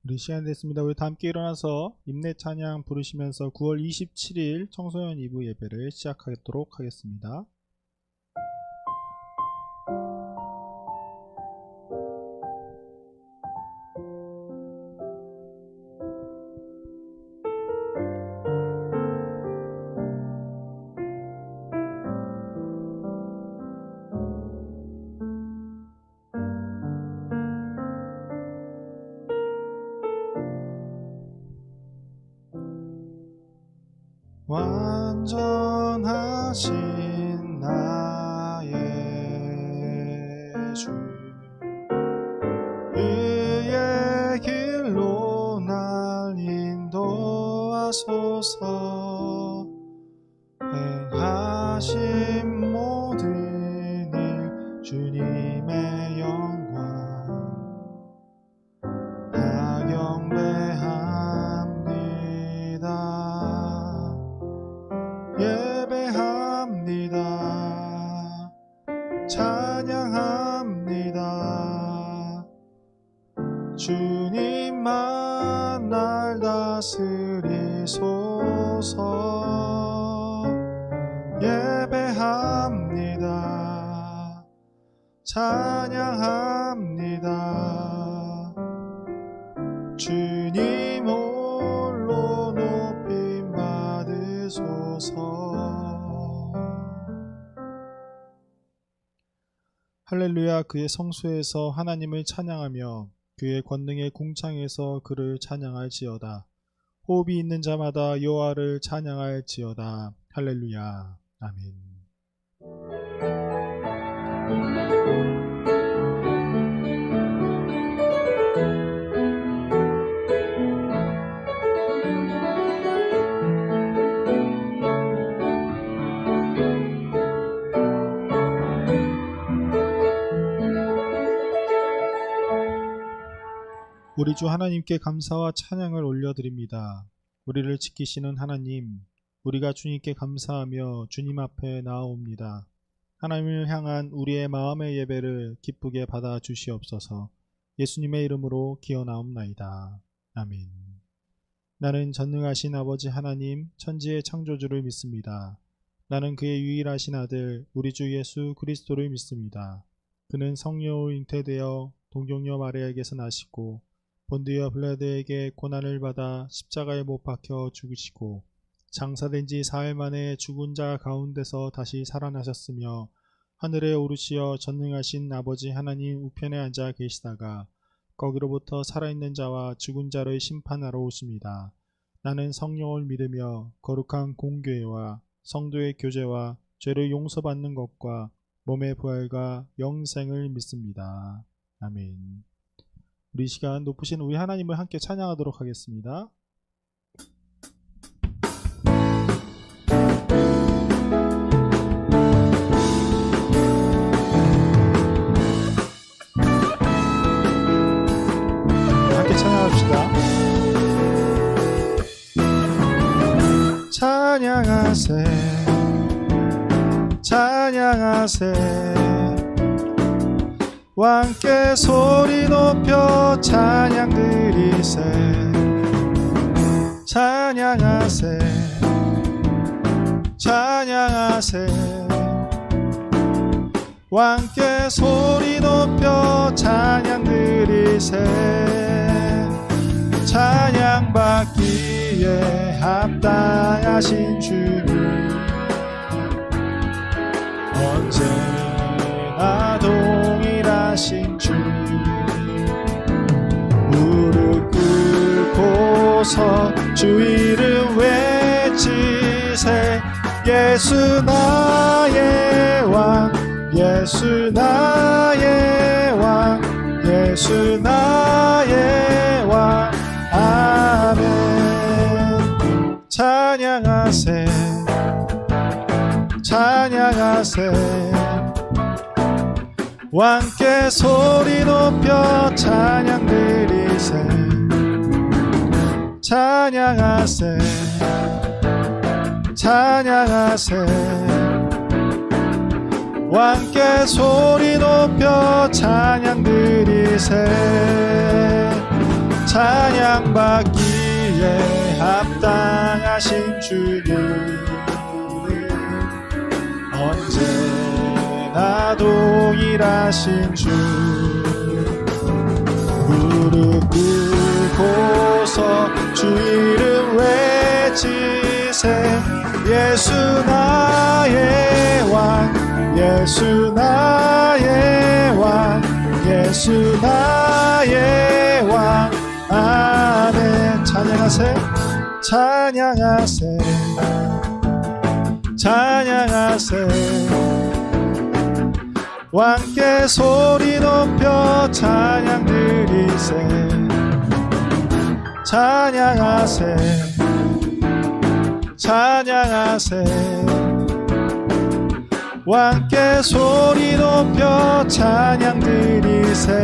우리 시간 됐습니다. 우리 다 함께 일어나서 임내 찬양 부르시면서 9월 27일 청소년 2부 예배를 시작하도록 하겠습니다. 완전하신 나의 주, 그의 길로 날 인도하소서. 행하신 모든 일 주님의 영광 다 경배합니다. 예배합니다. 찬양합니다. 주님만 날 다스리소서. 예배합니다. 찬양합니다. 주님 홀로 높임 받으소서. 할렐루야. 그의 성소에서 하나님을 찬양하며 그의 권능의 궁창에서 그를 찬양할지어다. 호흡이 있는 자마다 여호와를 찬양할지어다. 할렐루야. 아멘. 우리 주 하나님께 감사와 찬양을 올려드립니다. 우리를 지키시는 하나님, 우리가 주님께 감사하며 주님 앞에 나아옵니다. 하나님을 향한 우리의 마음의 예배를 기쁘게 받아 주시옵소서. 예수님의 이름으로 기어나옵나이다. 아멘. 나는 전능하신 아버지 하나님, 천지의 창조주를 믿습니다. 나는 그의 유일하신 아들 우리 주 예수 그리스도를 믿습니다. 그는 성령으로 잉태되어 동정녀 마리아에게서 나시고 본디오 빌라도에게 고난을 받아 십자가에 못 박혀 죽으시고 장사된 지 사흘 만에 죽은 자 가운데서 다시 살아나셨으며 하늘에 오르시어 전능하신 아버지 하나님 우편에 앉아 계시다가 거기로부터 살아있는 자와 죽은 자를 심판하러 오십니다. 나는 성령을 믿으며 거룩한 공교회와 성도의 교제와 죄를 용서받는 것과 몸의 부활과 영생을 믿습니다. 아멘. 우리 시간 높으신 우리 하나님을 함께 찬양하도록 하겠습니다. 함께 찬양합시다. 찬양하세 찬양하세 왕께 소리 높여 찬양 드리세. 찬양하세 찬양하세 왕께 소리 높여 찬양 드리세. 찬양 받기에 합당하신 주님 언제나 동일하신 주 무릎 꿇고서 주 이름 외치세. 예수 나의 왕 예수 나의 왕 예수 나의 왕 아멘. 찬양하세 찬양하세 왕께 소리 높여 찬양 드리세. 찬양하세 찬양하세 왕께 소리 높여 찬양 드리세. 찬양받기에 합당하신 주님, 언제나 동일하신 주, 무릎 꿇고서 주 이름 외치세. 예수 나의 왕, 예수 나의 왕, 예수 나의 왕. 아멘. 찬양하세, 찬양하세, 찬양하세. 왕께 소리 높여 찬양 드리세. 찬양하세, 찬양하세. 왕께 소리 높여 찬양 드리세.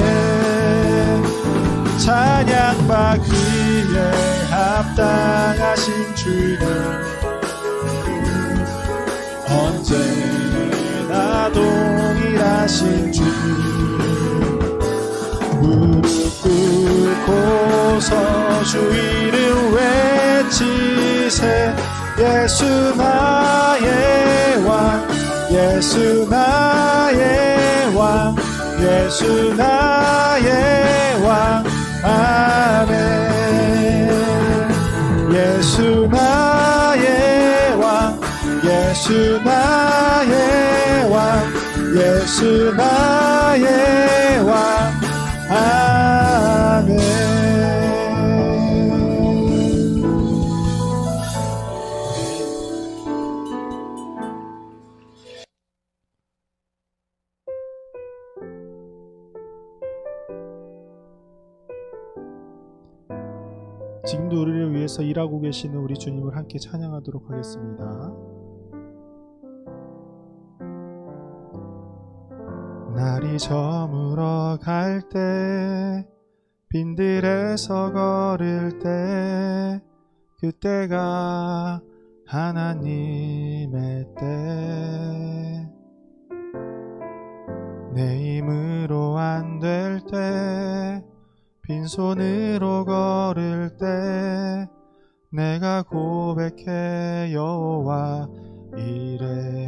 찬양받기에 합당하신 주님, 언제나 동일하신 주, 무릎 꿇고서 주 이름 외치세. 예수 나의 왕, 예수 나의 왕, 예수 나의 왕. 아멘. 예수 나의 왕, 예수 나의 왕, 예수 나의 왕. 아멘. 지금도 우리를 위해서 일하고 계시는 우리 주님을 함께 찬양하도록 하겠습니다. 날이 저물어 갈 때, 빈들에서 걸을 때, 그때가 하나님의 때. 내 힘으로 안 될 때, 빈손으로 걸을 때, 내가 고백해 여호와 이래.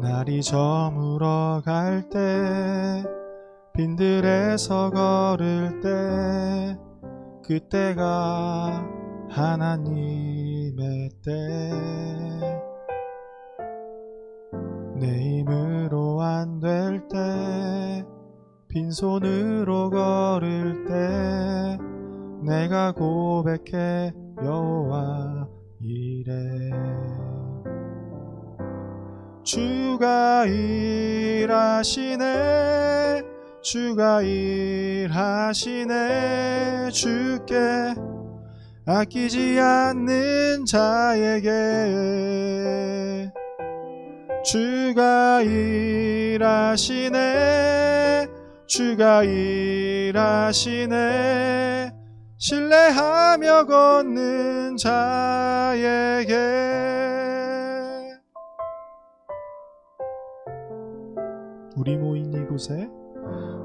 날이 저물어 갈 때, 빈들에서 걸을 때, 그때가 하나님의 때. 내 힘으로 안 될 때, 빈손으로 걸을 때, 내가 고백해 여호와 이래. 주가 일하시네, 주가 일하시네. 주께 아끼지 않는 자에게 주가 일하시네, 주가 일하시네. 신뢰하며 걷는 자에게. 우리 모인 이곳에,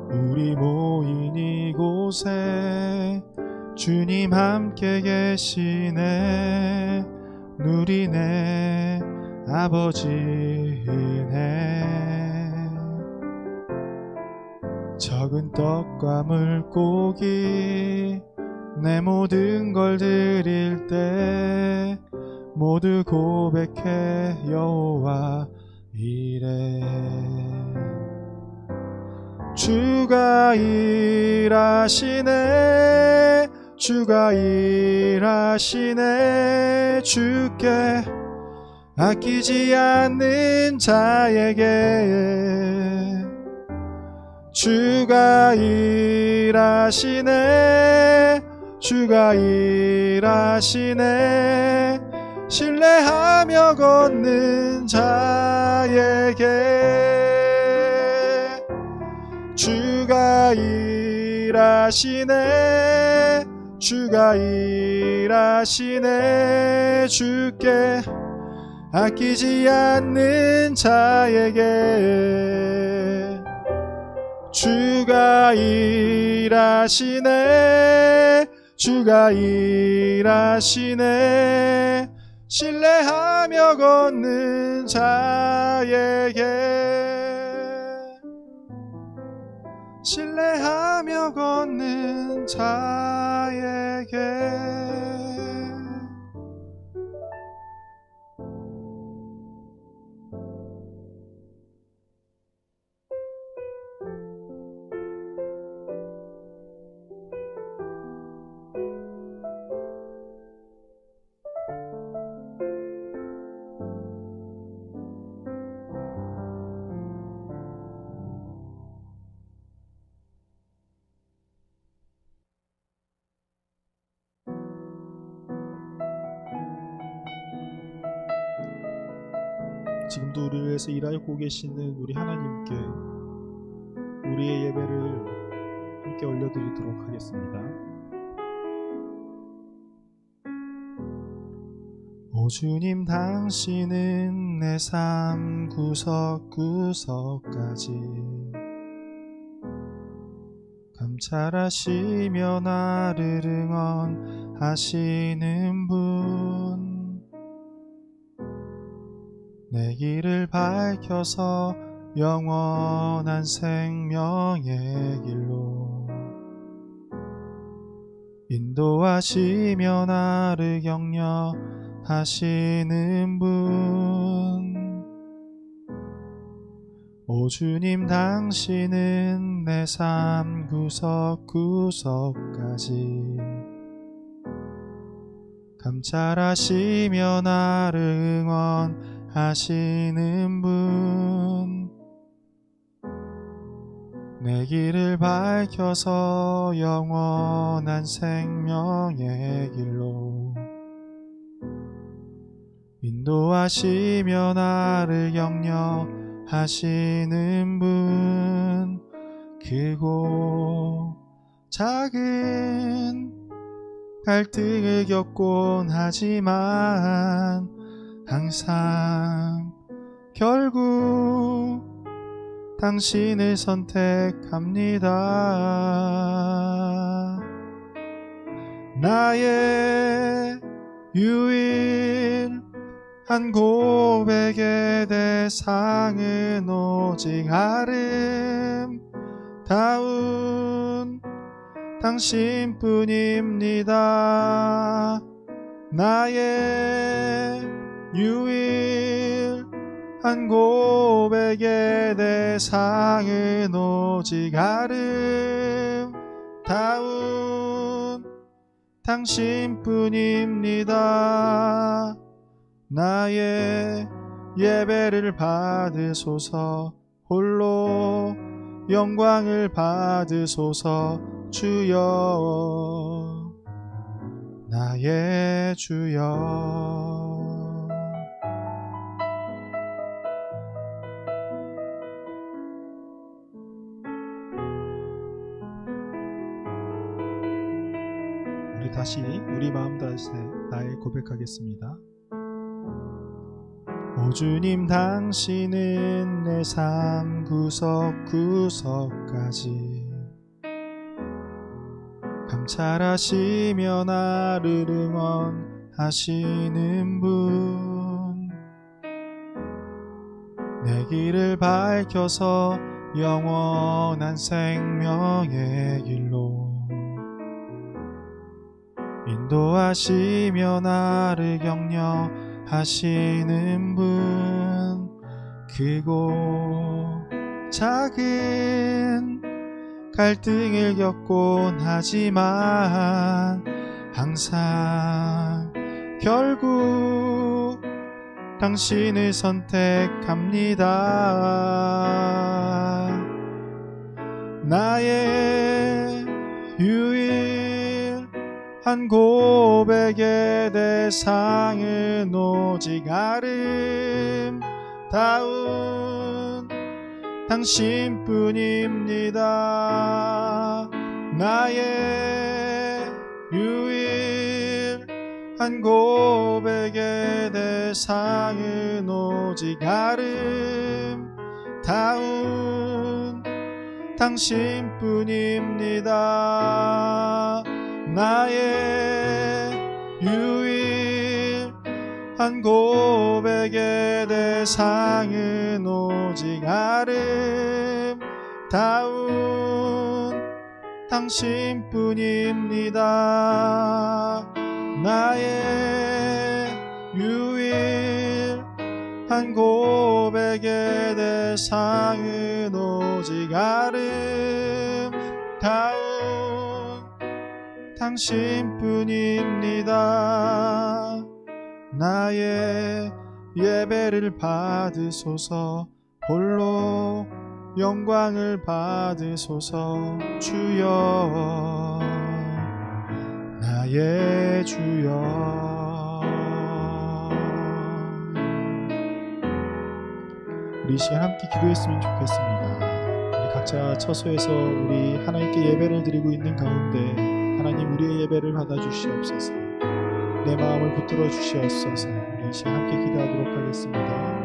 우리 모인 이곳에 주님 함께 계시네. 누리네 아버지 은혜. 적은 떡과 물고기 내 모든 걸 드릴 때, 모두 고백해 여호와 이래. 주가 일하시네, 주가 일하시네. 주께 아끼지 않는 자에게 주가 일하시네, 주가 일하시네. 신뢰하며 걷는 자에게 주가 일하시네, 주가 일하시네. 주께 아끼지 않는 자에게 주가 주가 일하시네. 주가 일하시네. 신뢰하며 걷는 자에게, 신뢰하며 걷는 자에게. 지금도 우리를 위해서 일하고 계시는 우리 하나님께 우리의 예배를 함께 올려드리도록 하겠습니다. 오 주님, 당신은 내 삶 구석구석까지 감찰하시며 나를 응원하시는 분, 내 길을 밝혀서 영원한 생명의 길로 인도하시며 나를 격려하시는 분, 오 주님, 당신은 내 삶 구석구석까지 감찰하시며 나를 응원하시는 분, 내 길을 밝혀서 영원한 생명의 길로 인도하시며 나를 격려하시는 분, 크고 작은 갈등을 겪곤 하지만 항상 결국 당신을 선택합니다. 나의 유일한 고백의 대상은 오직 아름다운 당신뿐입니다. 나의 유일한 고백의 대상은 오직 아름다운 당신뿐입니다. 나의 예배를 받으소서, 홀로 영광을 받으소서. 주여, 나의 주여. 우리 다시 우리 마음 다시 나의 고백하겠습니다. 오 주님, 당신은 내 삶 구석구석까지 감찰하시며 나를 응원하시는 분, 내 길을 밝혀서 영원한 생명의 길로 인도하시며 나를 격려하시는 분, 크고 작은 갈등을 겪곤 하지만 항상 결국 당신을 선택합니다. 나의 유일한 고백의 대상은 오직 아름다운 당신뿐입니다. 나의 유일한 고백의 대상은 오직 아름다운 당신뿐입니다. 나의 유일한 고백의 대상은 오직 아름다운 당신뿐입니다. 나의 유일한 고백의 대상은 오직 아름다운 당신뿐입니다. 나의 예배를 받으소서. 홀로 영광을 받으소서. 주여, 나의 주여. 우리 이 시간 함께 기도했으면 좋겠습니다. 우리 각자 처소에서 우리 하나님께 예배를 드리고 있는 가운데 하나님, 우리의 예배를 받아주시옵소서. 내 마음을 붙들어 주시옵소서. 우리 이 시간 함께 기도하도록 하겠습니다.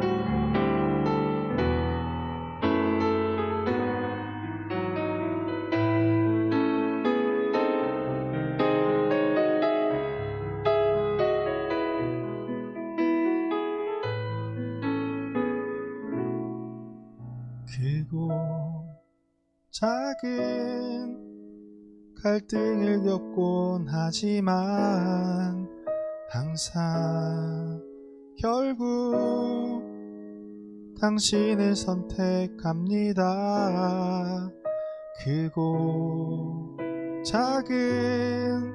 크고 작은 갈등을 겪곤 하지만 항상 결국 당신을 선택합니다. 크고 작은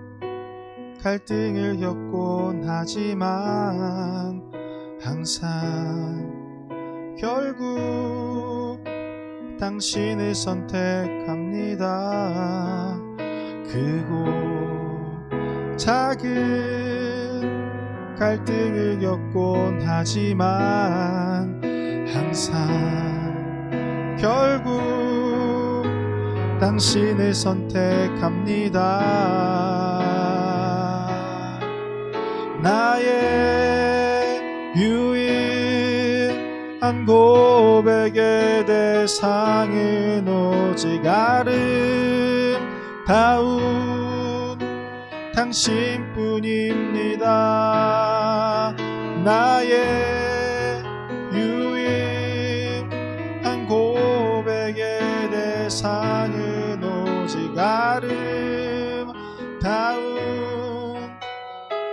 갈등을 겪곤 하지만 항상 결국 당신을 선택합니다. 크고 작은 갈등을 겪곤 하지만 항상 결국 당신을 선택합니다. 나의 유일한 고백의 대상은 오직 아름다운 당신뿐입니다. 나의 유일한 고백의 대상은 오직 아름다운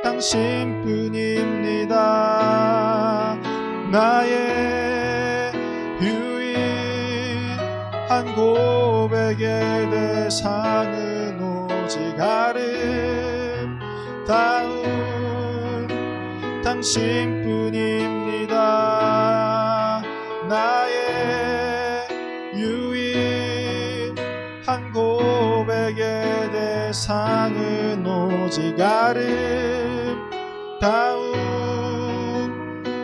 당신뿐입니다. 나의 유일한 고백의 대상은 오직 아름다운 당신뿐입니다. 나의 유일한 고백의 대상은 오직 아름다운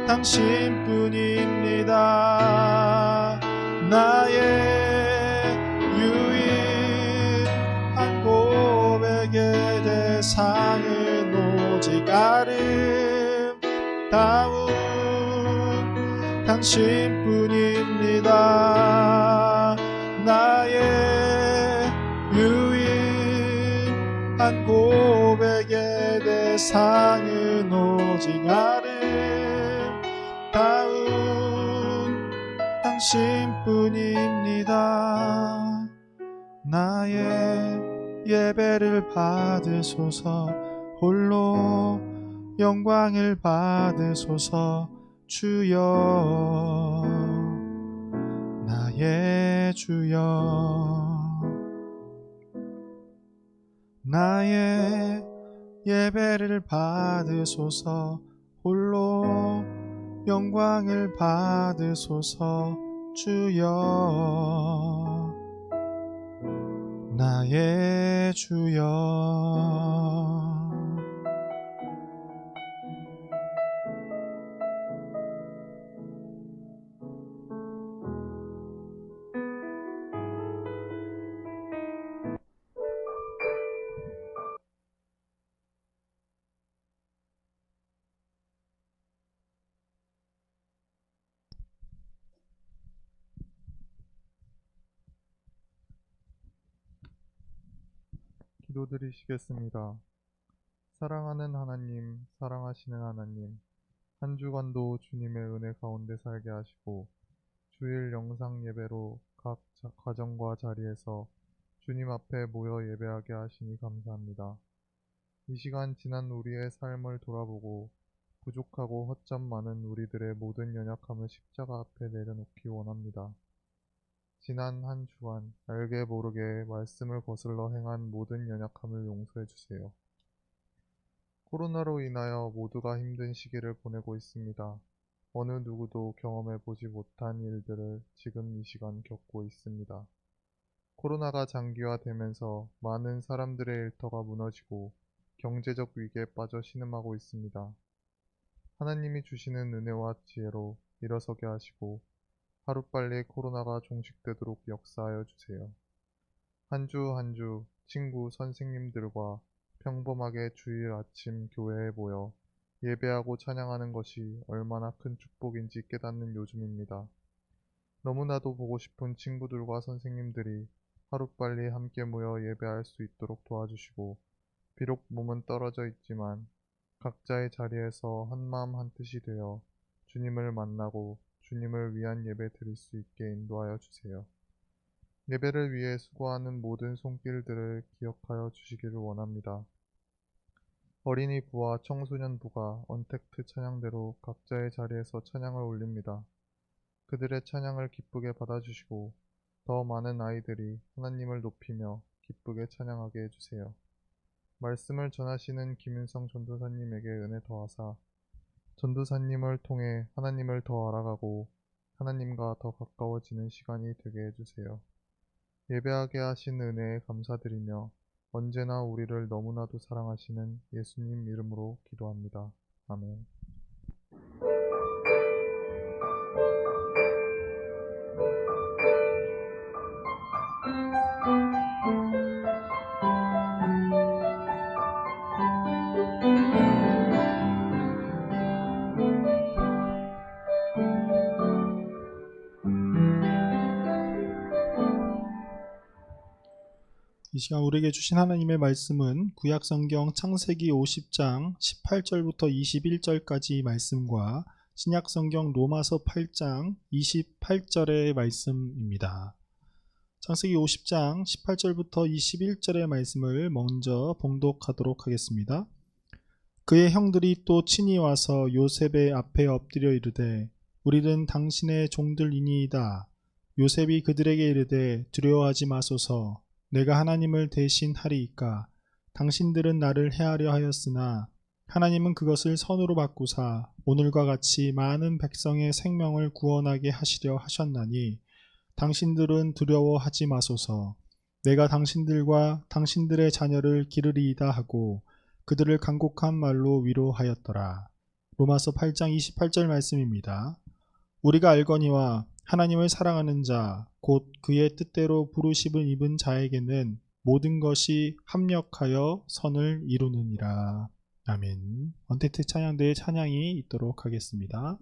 당신뿐입니다. 나의 유일한 고백의 대상은 오직 아름다운 당신뿐입니다. 나의 유일한 고백의 대상은 오직 아름다운 당신뿐입니다. 나의 예배를 받으소서. 홀로 영광을 받으소서. 주여, 나의 주여. 나의 예배를 받으소서. 홀로 영광을 받으소서. 주여, 나의 주여. 기도드리시겠습니다. 사랑하는 하나님, 사랑하시는 하나님, 한 주간도 주님의 은혜 가운데 살게 하시고 주일 영상 예배로 각 가정과 자리에서 주님 앞에 모여 예배하게 하시니 감사합니다. 이 시간 지난 우리의 삶을 돌아보고 부족하고 허점 많은 우리들의 모든 연약함을 십자가 앞에 내려놓기 원합니다. 지난 한 주간 알게 모르게 말씀을 거슬러 행한 모든 연약함을 용서해 주세요. 코로나로 인하여 모두가 힘든 시기를 보내고 있습니다. 어느 누구도 경험해 보지 못한 일들을 지금 이 시간 겪고 있습니다. 코로나가 장기화되면서 많은 사람들의 일터가 무너지고 경제적 위기에 빠져 신음하고 있습니다. 하나님이 주시는 은혜와 지혜로 일어서게 하시고 하루빨리 코로나가 종식되도록 역사하여 주세요. 한 주 한 주 친구, 선생님들과 평범하게 주일 아침 교회에 모여 예배하고 찬양하는 것이 얼마나 큰 축복인지 깨닫는 요즘입니다. 너무나도 보고 싶은 친구들과 선생님들이 하루빨리 함께 모여 예배할 수 있도록 도와주시고, 비록 몸은 떨어져 있지만 각자의 자리에서 한마음 한뜻이 되어 주님을 만나고 주님을 위한 예배 드릴 수 있게 인도하여 주세요. 예배를 위해 수고하는 모든 손길들을 기억하여 주시기를 원합니다. 어린이부와 청소년부가 언택트 찬양대로 각자의 자리에서 찬양을 올립니다. 그들의 찬양을 기쁘게 받아주시고 더 많은 아이들이 하나님을 높이며 기쁘게 찬양하게 해주세요. 말씀을 전하시는 김윤성 전도사님에게 은혜 더하사 전도사님을 통해 하나님을 더 알아가고 하나님과 더 가까워지는 시간이 되게 해주세요. 예배하게 하신 은혜에 감사드리며 언제나 우리를 너무나도 사랑하시는 예수님 이름으로 기도합니다. 아멘. 이 시간 우리에게 주신 하나님의 말씀은 구약성경 창세기 50장 18절부터 21절까지 말씀과 신약성경 로마서 8장 28절의 말씀입니다. 창세기 50장 18절부터 21절의 말씀을 먼저 봉독하도록 하겠습니다. 그의 형들이 또 친히 와서 요셉의 앞에 엎드려 이르되 우리는 당신의 종들이니이다. 요셉이 그들에게 이르되 두려워하지 마소서. 내가 하나님을 대신하리이까. 당신들은 나를 해하려 하였으나 하나님은 그것을 선으로 바꾸사 오늘과 같이 많은 백성의 생명을 구원하게 하시려 하셨나니 당신들은 두려워하지 마소서. 내가 당신들과 당신들의 자녀를 기르리이다 하고 그들을 간곡한 말로 위로하였더라. 로마서 8장 28절 말씀입니다. 우리가 알거니와 하나님을 사랑하는 자, 곧 그의 뜻대로 부르심을 입은 자에게는 모든 것이 합력하여 선을 이루느니라. 아멘. 언택트 찬양대의 찬양이 있도록 하겠습니다.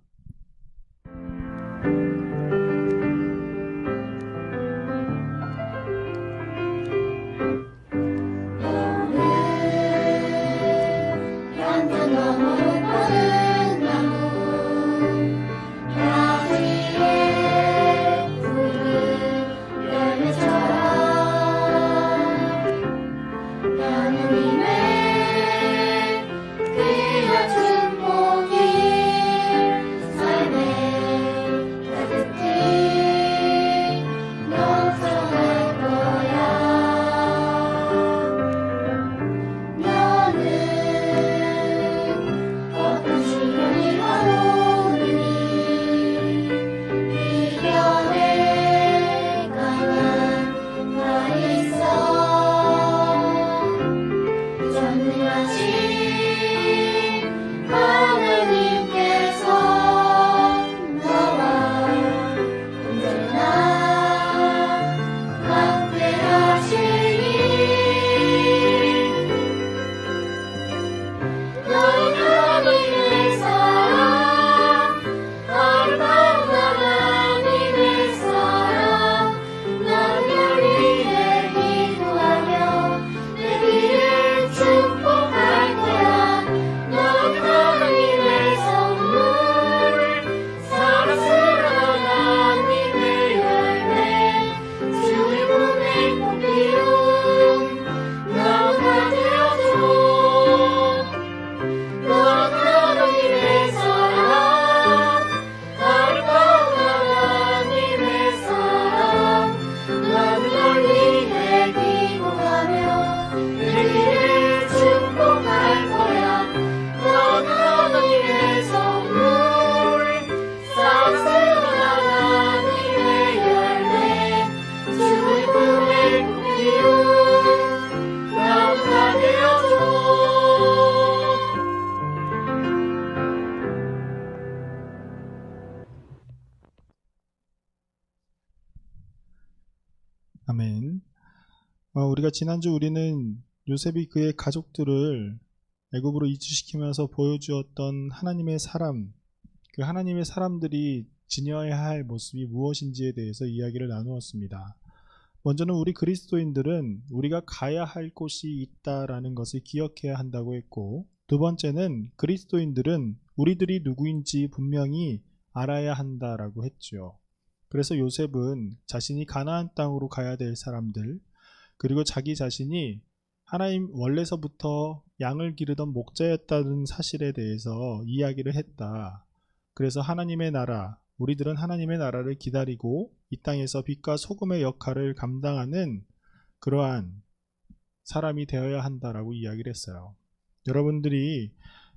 삶의 아멘. 우리가 지난주 우리는 요셉이 그의 가족들을 애굽으로 이주시키면서 보여주었던 하나님의 사람, 그 하나님의 사람들이 지녀야 할 모습이 무엇인지에 대해서 이야기를 나누었습니다. 먼저는 우리 그리스도인들은 우리가 가야 할 곳이 있다라는 것을 기억해야 한다고 했고, 두 번째는 그리스도인들은 우리들이 누구인지 분명히 알아야 한다라고 했죠. 그래서 요셉은 자신이 가나안 땅으로 가야 될 사람들, 그리고 자기 자신이 하나님 원래서부터 양을 기르던 목자였다는 사실에 대해서 이야기를 했다. 그래서 하나님의 나라, 우리들은 하나님의 나라를 기다리고 이 땅에서 빛과 소금의 역할을 감당하는 그러한 사람이 되어야 한다라고 이야기를 했어요. 여러분들이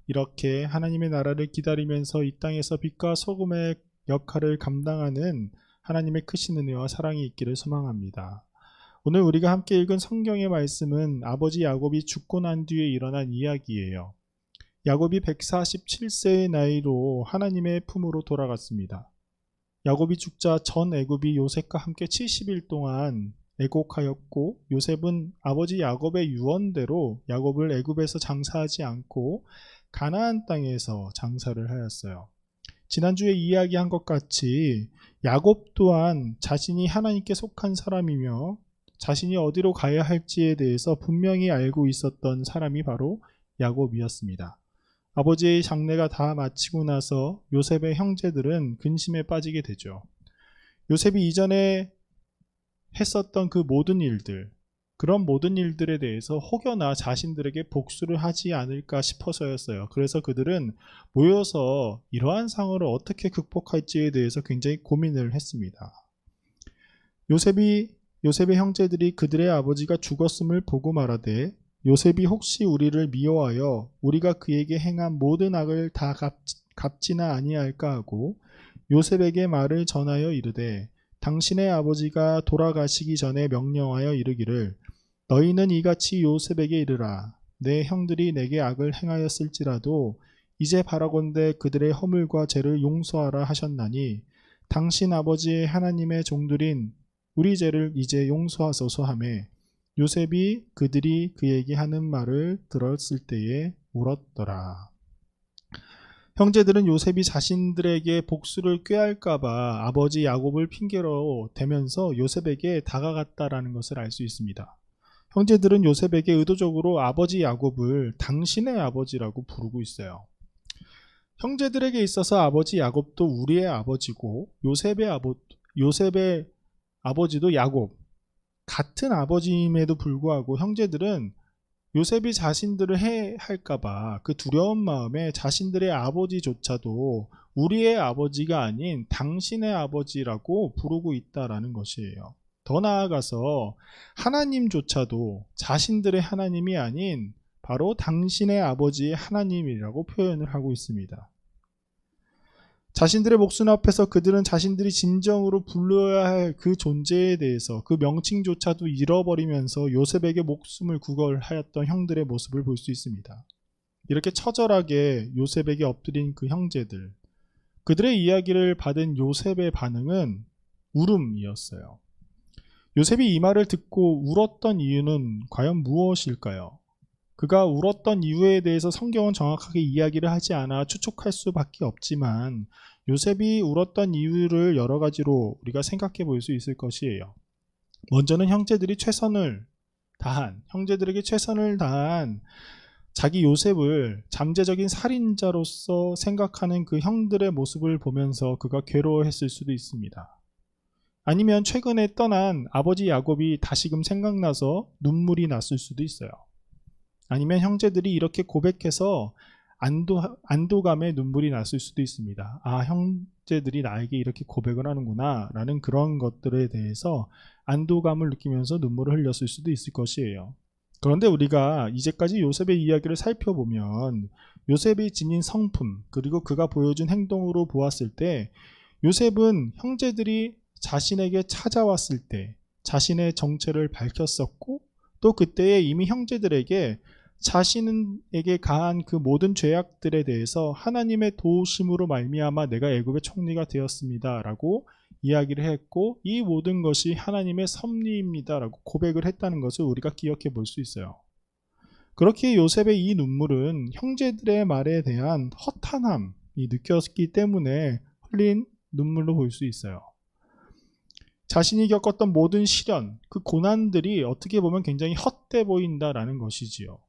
이렇게 하나님의 나라를 기다리면서 이 땅에서 빛과 소금의 역할을 감당하는 하나님의 크신 은혜와 사랑이 있기를 소망합니다. 오늘 우리가 함께 읽은 성경의 말씀은 아버지 야곱이 죽고 난 뒤에 일어난 이야기예요. 야곱이 147세의 나이로 하나님의 품으로 돌아갔습니다. 야곱이 죽자 전 애굽이 요셉과 함께 70일 동안 애곡하였고, 요셉은 아버지 야곱의 유언대로 야곱을 애굽에서 장사하지 않고 가나안 땅에서 장사를 하였어요. 지난주에 이야기한 것 같이 야곱 또한 자신이 하나님께 속한 사람이며 자신이 어디로 가야 할지에 대해서 분명히 알고 있었던 사람이 바로 야곱이었습니다. 아버지의 장례가 다 마치고 나서 요셉의 형제들은 근심에 빠지게 되죠. 요셉이 이전에 했었던 그 모든 일들, 그런 모든 일들에 대해서 혹여나 자신들에게 복수를 하지 않을까 싶어서였어요. 그래서 그들은 모여서 이러한 상황을 어떻게 극복할지에 대해서 굉장히 고민을 했습니다. 요셉의 형제들이 그들의 아버지가 죽었음을 보고 말하되, 요셉이 혹시 우리를 미워하여 우리가 그에게 행한 모든 악을 다 갚지나 아니할까 하고 요셉에게 말을 전하여 이르되, 당신의 아버지가 돌아가시기 전에 명령하여 이르기를, 너희는 이같이 요셉에게 이르라. 내 형들이 내게 악을 행하였을지라도 이제 바라건대 그들의 허물과 죄를 용서하라 하셨나니, 당신 아버지의 하나님의 종들인 우리 죄를 이제 용서하소서 하매, 요셉이 그들이 그에게 하는 말을 들었을 때에 울었더라. 형제들은 요셉이 자신들에게 복수를 꾀할까봐 아버지 야곱을 핑계로 대면서 요셉에게 다가갔다라는 것을 알 수 있습니다. 형제들은 요셉에게 의도적으로 아버지 야곱을 당신의 아버지라고 부르고 있어요. 형제들에게 있어서 아버지 야곱도 우리의 아버지고 요셉의 아버지도 야곱, 같은 아버지임에도 불구하고 형제들은 요셉이 자신들을 해할까봐 그 두려운 마음에 자신들의 아버지조차도 우리의 아버지가 아닌 당신의 아버지라고 부르고 있다라는 것이에요. 더 나아가서 하나님조차도 자신들의 하나님이 아닌 바로 당신의 아버지의 하나님이라고 표현을 하고 있습니다. 자신들의 목숨 앞에서 그들은 자신들이 진정으로 불러야 할 그 존재에 대해서 그 명칭조차도 잃어버리면서 요셉에게 목숨을 구걸하였던 형들의 모습을 볼 수 있습니다. 이렇게 처절하게 요셉에게 엎드린 그 형제들, 그들의 이야기를 받은 요셉의 반응은 울음이었어요. 요셉이 이 말을 듣고 울었던 이유는 과연 무엇일까요? 그가 울었던 이유에 대해서 성경은 정확하게 이야기를 하지 않아 추측할 수밖에 없지만, 요셉이 울었던 이유를 여러 가지로 우리가 생각해 볼 수 있을 것이에요. 먼저는 형제들에게 최선을 다한 자기 요셉을 잠재적인 살인자로서 생각하는 그 형들의 모습을 보면서 그가 괴로워했을 수도 있습니다. 아니면 최근에 떠난 아버지 야곱이 다시금 생각나서 눈물이 났을 수도 있어요. 아니면 형제들이 이렇게 고백해서 안도감에 눈물이 났을 수도 있습니다. 아, 형제들이 나에게 이렇게 고백을 하는구나 라는 그런 것들에 대해서 안도감을 느끼면서 눈물을 흘렸을 수도 있을 것이에요. 그런데 우리가 이제까지 요셉의 이야기를 살펴보면 요셉이 지닌 성품, 그리고 그가 보여준 행동으로 보았을 때 요셉은 형제들이 자신에게 찾아왔을 때 자신의 정체를 밝혔었고, 또 그때에 이미 형제들에게 자신에게 가한 그 모든 죄악들에 대해서 하나님의 도우심으로 말미암아 내가 애굽의 총리가 되었습니다 라고 이야기를 했고 이 모든 것이 하나님의 섭리입니다라고 고백을 했다는 것을 우리가 기억해 볼 수 있어요. 그렇게 요셉의 이 눈물은 형제들의 말에 대한 허탄함이 느꼈기 때문에 흘린 눈물로 볼 수 있어요. 자신이 겪었던 모든 시련, 그 고난들이 어떻게 보면 굉장히 헛돼 보인다라는 것이지요.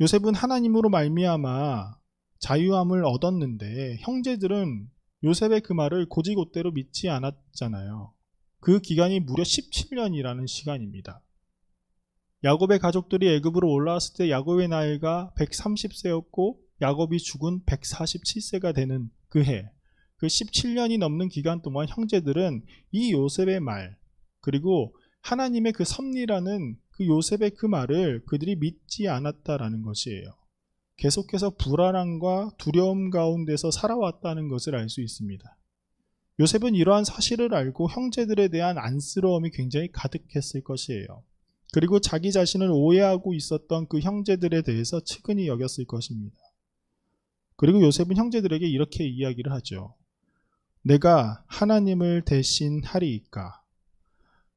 요셉은 하나님으로 말미암아 자유함을 얻었는데 형제들은 요셉의 그 말을 곧이곧대로 믿지 않았잖아요. 그 기간이 무려 17년이라는 시간입니다. 야곱의 가족들이 애굽으로 올라왔을 때 야곱의 나이가 130세였고 야곱이 죽은 147세가 되는 그 해, 그 17년이 넘는 기간 동안 형제들은 이 요셉의 말, 그리고 하나님의 그 섭리라는 그 요셉의 그 말을 그들이 믿지 않았다라는 것이에요. 계속해서 불안함과 두려움 가운데서 살아왔다는 것을 알 수 있습니다. 요셉은 이러한 사실을 알고 형제들에 대한 안쓰러움이 굉장히 가득했을 것이에요. 그리고 자기 자신을 오해하고 있었던 그 형제들에 대해서 측은히 여겼을 것입니다. 그리고 요셉은 형제들에게 이렇게 이야기를 하죠. 내가 하나님을 대신하리이까.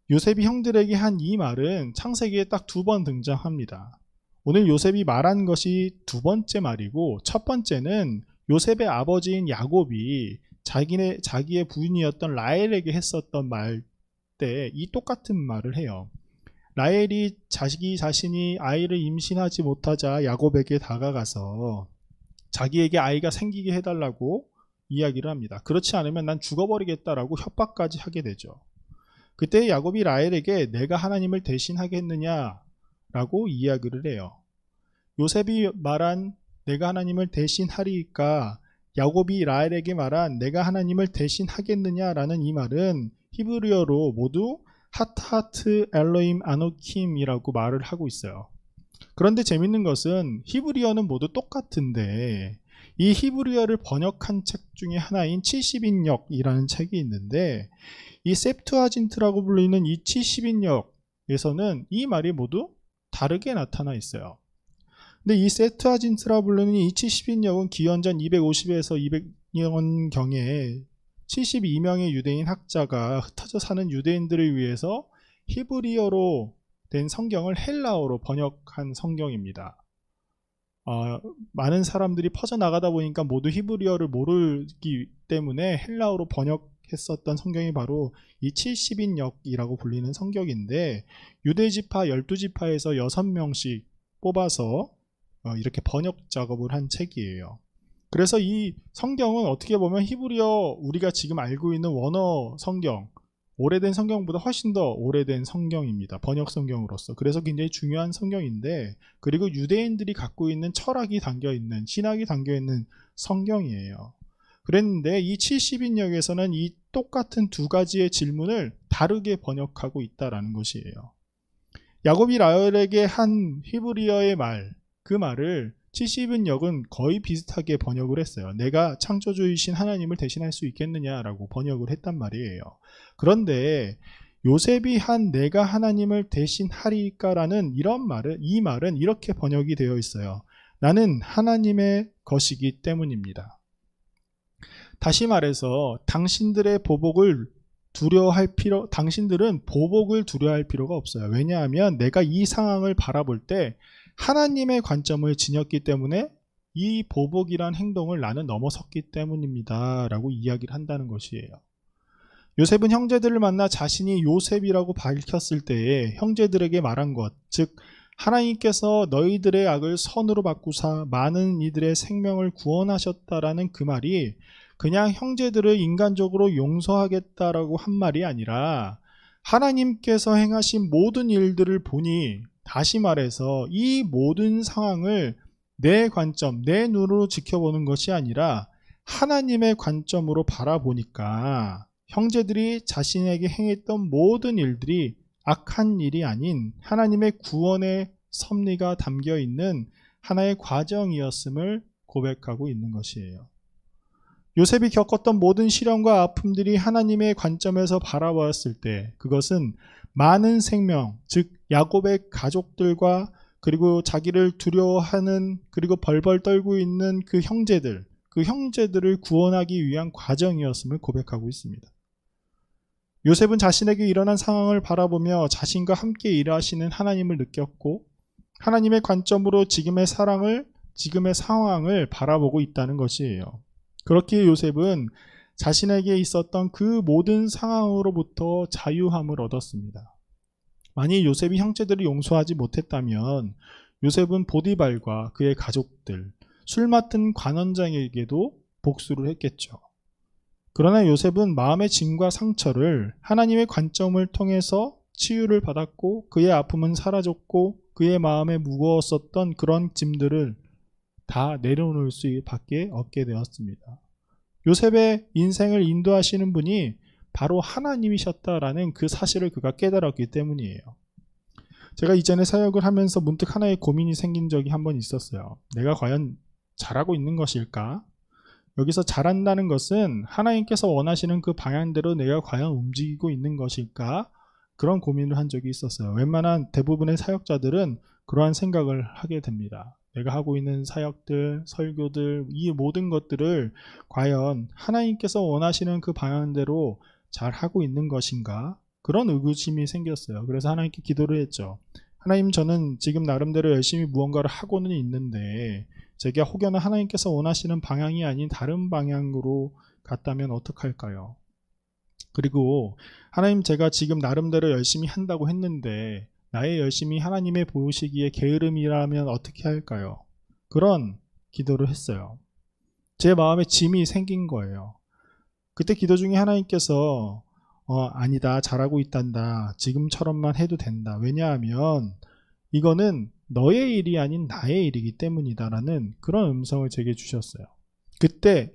요셉이 형들에게 한 이 말은 창세기에 딱 2번 등장합니다. 오늘 요셉이 말한 것이 2번째 말이고, 첫 번째는 요셉의 아버지인 야곱이 자기의 부인이었던 라헬에게 했었던 말 때 이 똑같은 말을 해요. 라헬이 자기 자신이 아이를 임신하지 못하자 야곱에게 다가가서 자기에게 아이가 생기게 해달라고 이야기를 합니다. 그렇지 않으면 난 죽어버리겠다라고 협박까지 하게 되죠. 그때 야곱이 라헬에게 내가 하나님을 대신하겠느냐라고 이야기를 해요. 요셉이 말한 내가 하나님을 대신하리이까, 야곱이 라헬에게 말한 내가 하나님을 대신하겠느냐라는 이 말은 히브리어로 모두 하타트 엘로임 아노킴이라고 말을 하고 있어요. 그런데 재밌는 것은 히브리어는 모두 똑같은데 이 히브리어를 번역한 책 중에 하나인 70인역이라는 책이 있는데, 이 셉투아진트라고 불리는 이 70인역에서는 이 말이 모두 다르게 나타나 있어요. 근데 이 셉투아진트라고 불리는 이 70인역은 기원전 250에서 200년경에 72명의 유대인 학자가 흩어져 사는 유대인들을 위해서 히브리어로 된 성경을 헬라어로 번역한 성경입니다. 많은 사람들이 퍼져나가다 보니까 모두 히브리어를 모르기 때문에 헬라어로 번역했었던 성경이 바로 이 70인역이라고 불리는 성경인데, 유대지파 12지파에서 6명씩 뽑아서 이렇게 번역 작업을 한 책이에요. 그래서 이 성경은 어떻게 보면 히브리어, 우리가 지금 알고 있는 원어 성경, 오래된 성경보다 훨씬 더 오래된 성경입니다. 번역 성경으로서. 그래서 굉장히 중요한 성경인데, 그리고 유대인들이 갖고 있는 철학이 담겨있는, 신학이 담겨있는 성경이에요. 그랬는데 이 70인역에서는 이 똑같은 2가지의 질문을 다르게 번역하고 있다는 것이에요. 야곱이 라헬에게 한 히브리어의 말, 그 말을 70인역은 거의 비슷하게 번역을 했어요. 내가 창조주이신 하나님을 대신할 수 있겠느냐라고 번역을 했단 말이에요. 그런데 요셉이 한 내가 하나님을 대신하리까라는 이 말은 이렇게 번역이 되어 있어요. 나는 하나님의 것이기 때문입니다. 다시 말해서 당신들은 보복을 두려워할 필요가 없어요. 왜냐하면 내가 이 상황을 바라볼 때 하나님의 관점을 지녔기 때문에 이 보복이란 행동을 나는 넘어섰기 때문입니다 라고 이야기를 한다는 것이에요. 요셉은 형제들을 만나 자신이 요셉이라고 밝혔을 때에 형제들에게 말한 것, 즉 하나님께서 너희들의 악을 선으로 바꾸사 많은 이들의 생명을 구원하셨다라는 그 말이 그냥 형제들을 인간적으로 용서하겠다라고 한 말이 아니라 하나님께서 행하신 모든 일들을 보니, 다시 말해서 이 모든 상황을 내 관점, 내 눈으로 지켜보는 것이 아니라 하나님의 관점으로 바라보니까 형제들이 자신에게 행했던 모든 일들이 악한 일이 아닌 하나님의 구원의 섭리가 담겨있는 하나의 과정이었음을 고백하고 있는 것이에요. 요셉이 겪었던 모든 시련과 아픔들이 하나님의 관점에서 바라보았을 때 그것은 많은 생명, 즉 야곱의 가족들과 그리고 자기를 두려워하는, 그리고 벌벌 떨고 있는 그 형제들을 구원하기 위한 과정이었음을 고백하고 있습니다. 요셉은 자신에게 일어난 상황을 바라보며 자신과 함께 일하시는 하나님을 느꼈고 하나님의 관점으로 지금의 상황을 바라보고 있다는 것이에요. 그렇기에 요셉은 자신에게 있었던 그 모든 상황으로부터 자유함을 얻었습니다. 만일 요셉이 형제들을 용서하지 못했다면 요셉은 보디발과 그의 가족들, 술 맡은 관원장에게도 복수를 했겠죠. 그러나 요셉은 마음의 짐과 상처를 하나님의 관점을 통해서 치유를 받았고 그의 아픔은 사라졌고 그의 마음에 무거웠었던 그런 짐들을 다 내려놓을 수밖에 없게 되었습니다. 요셉의 인생을 인도하시는 분이 바로 하나님이셨다라는 그 사실을 그가 깨달았기 때문이에요. 제가 이전에 사역을 하면서 문득 하나의 고민이 생긴 적이 한 번 있었어요. 내가 과연 잘하고 있는 것일까? 여기서 잘한다는 것은 하나님께서 원하시는 그 방향대로 내가 과연 움직이고 있는 것일까? 그런 고민을 한 적이 있었어요. 웬만한 대부분의 사역자들은 그러한 생각을 하게 됩니다. 내가 하고 있는 사역들, 설교들, 이 모든 것들을 과연 하나님께서 원하시는 그 방향대로 잘 하고 있는 것인가? 그런 의구심이 생겼어요. 그래서 하나님께 기도를 했죠. 하나님, 저는 지금 나름대로 열심히 무언가를 하고는 있는데 제가 혹여나 하나님께서 원하시는 방향이 아닌 다른 방향으로 갔다면 어떡할까요? 그리고 하나님, 제가 지금 나름대로 열심히 한다고 했는데 나의 열심이 하나님의 보시기에 게으름이라면 어떻게 할까요? 그런 기도를 했어요. 제 마음에 짐이 생긴 거예요. 그때 기도 중에 하나님께서 아니다, 잘하고 있단다, 지금처럼만 해도 된다. 왜냐하면 이거는 너의 일이 아닌 나의 일이기 때문이다 라는 그런 음성을 제게 주셨어요. 그때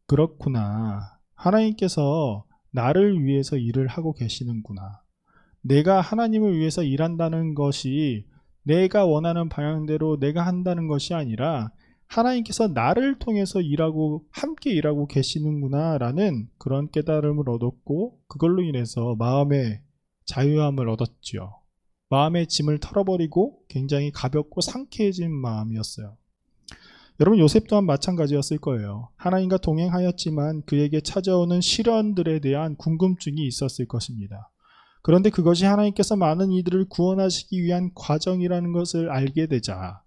그렇구나, 하나님께서 나를 위해서 일을 하고 계시는구나. 내가 하나님을 위해서 일한다는 것이 내가 원하는 방향대로 내가 한다는 것이 아니라 하나님께서 나를 통해서 함께 일하고 계시는구나 라는 그런 깨달음을 얻었고, 그걸로 인해서 마음의 자유함을 얻었죠. 마음의 짐을 털어버리고 굉장히 가볍고 상쾌해진 마음이었어요. 여러분, 요셉 또한 마찬가지였을 거예요. 하나님과 동행하였지만 그에게 찾아오는 시련들에 대한 궁금증이 있었을 것입니다. 그런데 그것이 하나님께서 많은 이들을 구원하시기 위한 과정이라는 것을 알게 되자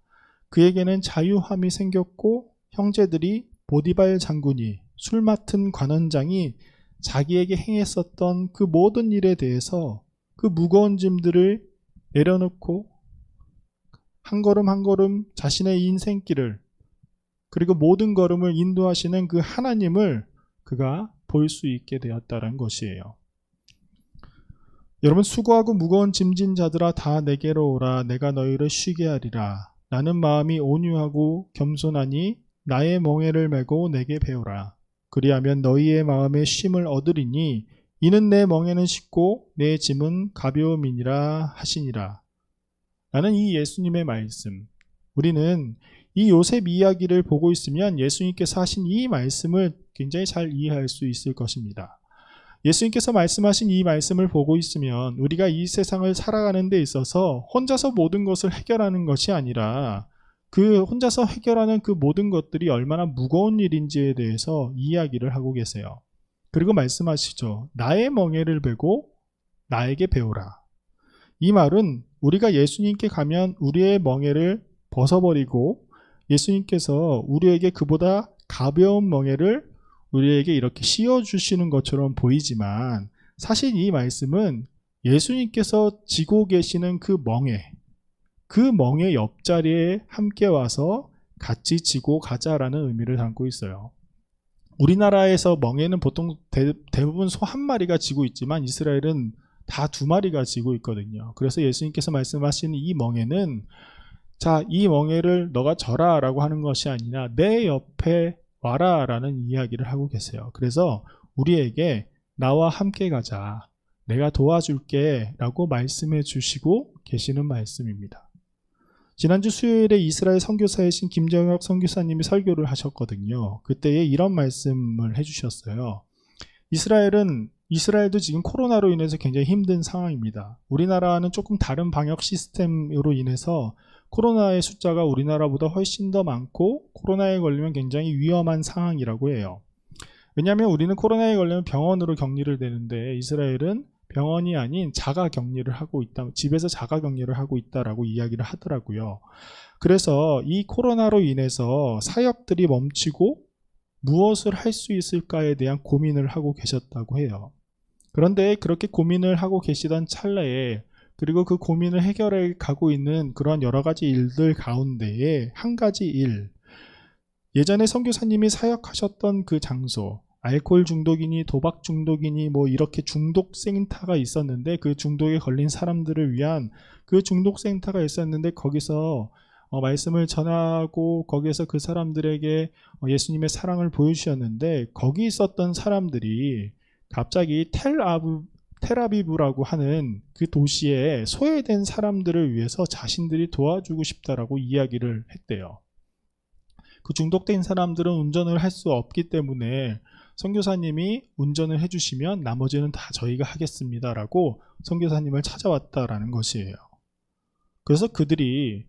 그에게는 자유함이 생겼고, 형제들이, 보디발 장군이, 술 맡은 관원장이 자기에게 행했었던 그 모든 일에 대해서 그 무거운 짐들을 내려놓고 한 걸음 한 걸음 자신의 인생길을, 그리고 모든 걸음을 인도하시는 그 하나님을 그가 볼 수 있게 되었다는 것이에요. 여러분, 수고하고 무거운 짐진 자들아 다 내게로 오라, 내가 너희를 쉬게 하리라. 나는 마음이 온유하고 겸손하니 나의 멍에를 메고 내게 배우라. 그리하면 너희의 마음에 쉼을 얻으리니 이는 내 멍에는 쉽고 내 짐은 가벼움이니라 하시니라. 라는 이 예수님의 말씀, 우리는 이 요셉 이야기를 보고 있으면 예수님께서 하신 이 말씀을 굉장히 잘 이해할 수 있을 것입니다. 예수님께서 말씀하신 이 말씀을 보고 있으면 우리가 이 세상을 살아가는 데 있어서 혼자서 모든 것을 해결하는 것이 아니라 그 혼자서 해결하는 그 모든 것들이 얼마나 무거운 일인지에 대해서 이야기를 하고 계세요. 그리고 말씀하시죠. 나의 멍에를 베고 나에게 배우라. 이 말은 우리가 예수님께 가면 우리의 멍에를 벗어버리고 예수님께서 우리에게 그보다 가벼운 멍에를 우리에게 이렇게 씌워주시는 것처럼 보이지만, 사실 이 말씀은 예수님께서 지고 계시는 그 멍에 옆자리에 함께 와서 같이 지고 가자라는 의미를 담고 있어요. 우리나라에서 멍에는 보통 대부분 소 한 마리가 지고 있지만 이스라엘은 다 2마리가 지고 있거든요. 그래서 예수님께서 말씀하시는 이 멍에는, 자, 이 멍에를 너가 져라 라고 하는 것이 아니라 내 옆에 와라 라는 이야기를 하고 계세요. 그래서 우리에게 나와 함께 가자, 내가 도와줄게 라고 말씀해 주시고 계시는 말씀입니다. 지난주 수요일에 이스라엘 선교사이신 김정혁 선교사님이 설교를 하셨거든요. 그때에 이런 말씀을 해주셨어요. 이스라엘도 지금 코로나로 인해서 굉장히 힘든 상황입니다. 우리나라는 조금 다른 방역 시스템으로 인해서 코로나의 숫자가 우리나라보다 훨씬 더 많고 코로나에 걸리면 굉장히 위험한 상황이라고 해요. 왜냐하면 우리는 코로나에 걸리면 병원으로 격리를 되는데 이스라엘은 병원이 아닌 자가 격리를 하고 있다, 집에서 자가 격리를 하고 있다라고 이야기를 하더라고요. 그래서 이 코로나로 인해서 사역들이 멈추고 무엇을 할 수 있을까에 대한 고민을 하고 계셨다고 해요. 그런데 그렇게 고민을 하고 계시던 찰나에, 그리고 그 고민을 해결해 가고 있는 그런 여러 가지 일들 가운데에 한 가지 일, 예전에 선교사님이 사역하셨던 그 장소, 알코올 중독이니 도박 중독이니 뭐 이렇게 중독 센터가 있었는데, 그 중독에 걸린 사람들을 위한 그 중독 센터가 있었는데, 거기서 말씀을 전하고 거기에서 그 사람들에게 예수님의 사랑을 보여주셨는데, 거기 있었던 사람들이 갑자기 텔아비브라고 하는 그 도시에 소외된 사람들을 위해서 자신들이 도와주고 싶다라고 이야기를 했대요. 그 중독된 사람들은 운전을 할 수 없기 때문에 선교사님이 운전을 해주시면 나머지는 다 저희가 하겠습니다라고 선교사님을 찾아왔다라는 것이에요. 그래서 그들이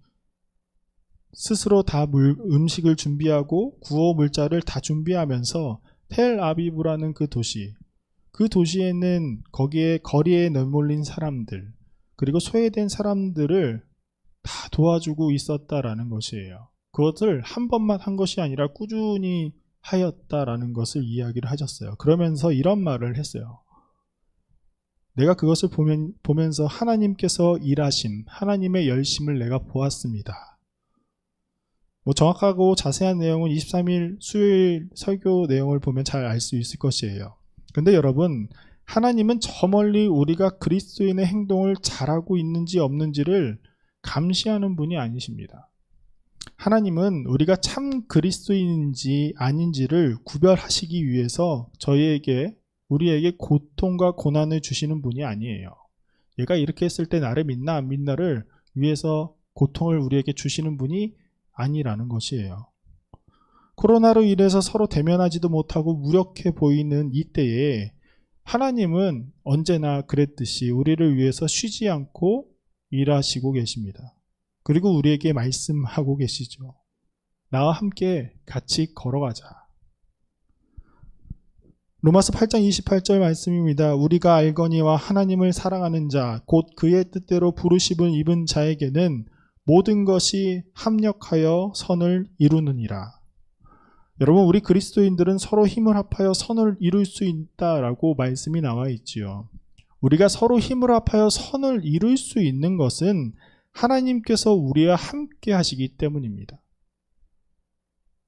스스로 다 음식을 준비하고 구호 물자를 다 준비하면서 텔아비브라는 그 도시에는 거기에 거리에 내몰린 사람들, 그리고 소외된 사람들을 다 도와주고 있었다라는 것이에요. 그것을 한 번만 한 것이 아니라 꾸준히 하였다라는 것을 이야기를 하셨어요. 그러면서 이런 말을 했어요. 내가 그것을 보면서 하나님께서 일하심, 하나님의 열심을 내가 보았습니다. 뭐 정확하고 자세한 내용은 23일 수요일 설교 내용을 보면 잘 알 수 있을 것이에요. 근데 여러분, 하나님은 저 멀리 우리가 그리스도인의 행동을 잘하고 있는지 없는지를 감시하는 분이 아니십니다. 하나님은 우리가 참 그리스도인인지 아닌지를 구별하시기 위해서 우리에게 고통과 고난을 주시는 분이 아니에요. 얘가 이렇게 했을 때 나를 믿나 안 믿나를 위해서 고통을 우리에게 주시는 분이 아니라는 것이에요. 코로나로 인해서 서로 대면하지도 못하고 무력해 보이는 이때에 하나님은 언제나 그랬듯이 우리를 위해서 쉬지 않고 일하시고 계십니다. 그리고 우리에게 말씀하고 계시죠. 나와 함께 같이 걸어가자. 로마서 8장 28절 말씀입니다. 우리가 알거니와 하나님을 사랑하는 자, 곧 그의 뜻대로 부르심을 입은 자에게는 모든 것이 합력하여 선을 이루느니라. 여러분, 우리 그리스도인들은 서로 힘을 합하여 선을 이룰 수 있다라고 말씀이 나와 있지요. 우리가 서로 힘을 합하여 선을 이룰 수 있는 것은 하나님께서 우리와 함께 하시기 때문입니다.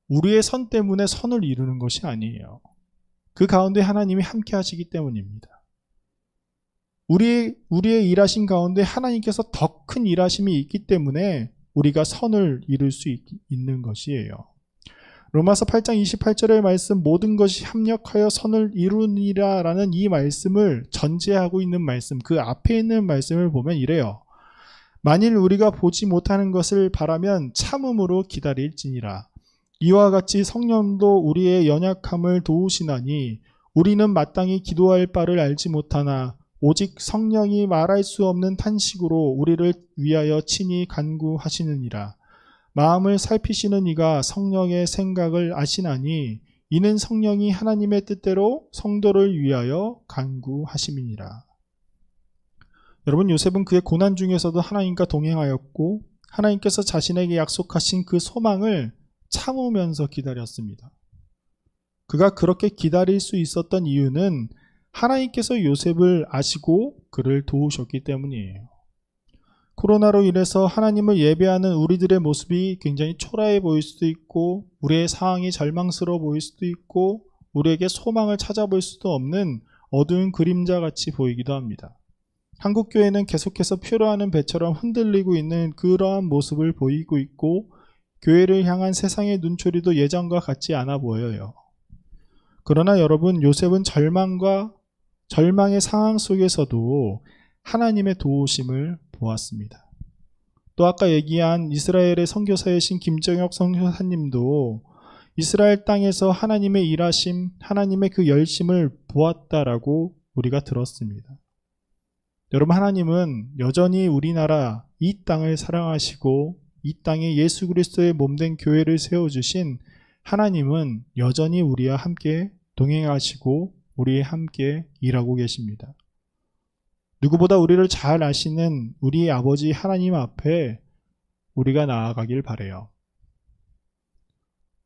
우리의 선 때문에 선을 이루는 것이 아니에요. 그 가운데 하나님이 함께 하시기 때문입니다. 우리의 일하신 가운데 하나님께서 더 큰 일하심이 있기 때문에 우리가 선을 이룰 수 있는 것이에요. 로마서 8장 28절의 말씀, 모든 것이 합력하여 선을 이루니라 라는 이 말씀을 전제하고 있는 말씀, 그 앞에 있는 말씀을 보면 이래요. 만일 우리가 보지 못하는 것을 바라면 참음으로 기다릴지니라. 이와 같이 성령도 우리의 연약함을 도우시나니 우리는 마땅히 기도할 바를 알지 못하나 오직 성령이 말할 수 없는 탄식으로 우리를 위하여 친히 간구하시느니라. 마음을 살피시는 이가 성령의 생각을 아시나니 이는 성령이 하나님의 뜻대로 성도를 위하여 간구하심이니라. 여러분, 요셉은 그의 고난 중에서도 하나님과 동행하였고 하나님께서 자신에게 약속하신 그 소망을 참으면서 기다렸습니다. 그가 그렇게 기다릴 수 있었던 이유는 하나님께서 요셉을 아시고 그를 도우셨기 때문이에요. 코로나로 인해서 하나님을 예배하는 우리들의 모습이 굉장히 초라해 보일 수도 있고, 우리의 상황이 절망스러워 보일 수도 있고, 우리에게 소망을 찾아볼 수도 없는 어두운 그림자같이 보이기도 합니다. 한국교회는 계속해서 표로하는 배처럼 흔들리고 있는 그러한 모습을 보이고 있고, 교회를 향한 세상의 눈초리도 예전과 같지 않아 보여요. 그러나 여러분, 요셉은 절망의 상황 속에서도 하나님의 도우심을 보았습니다. 또 아까 얘기한 이스라엘의 선교사이신 김정혁 선교사님도 이스라엘 땅에서 하나님의 일하심, 하나님의 그 열심을 보았다라고 우리가 들었습니다. 여러분, 하나님은 여전히 우리나라 이 땅을 사랑하시고 이 땅에 예수 그리스도의 몸된 교회를 세워주신 하나님은 여전히 우리와 함께 동행하시고 우리와 함께 일하고 계십니다. 누구보다 우리를 잘 아시는 우리 아버지 하나님 앞에 우리가 나아가길 바라요.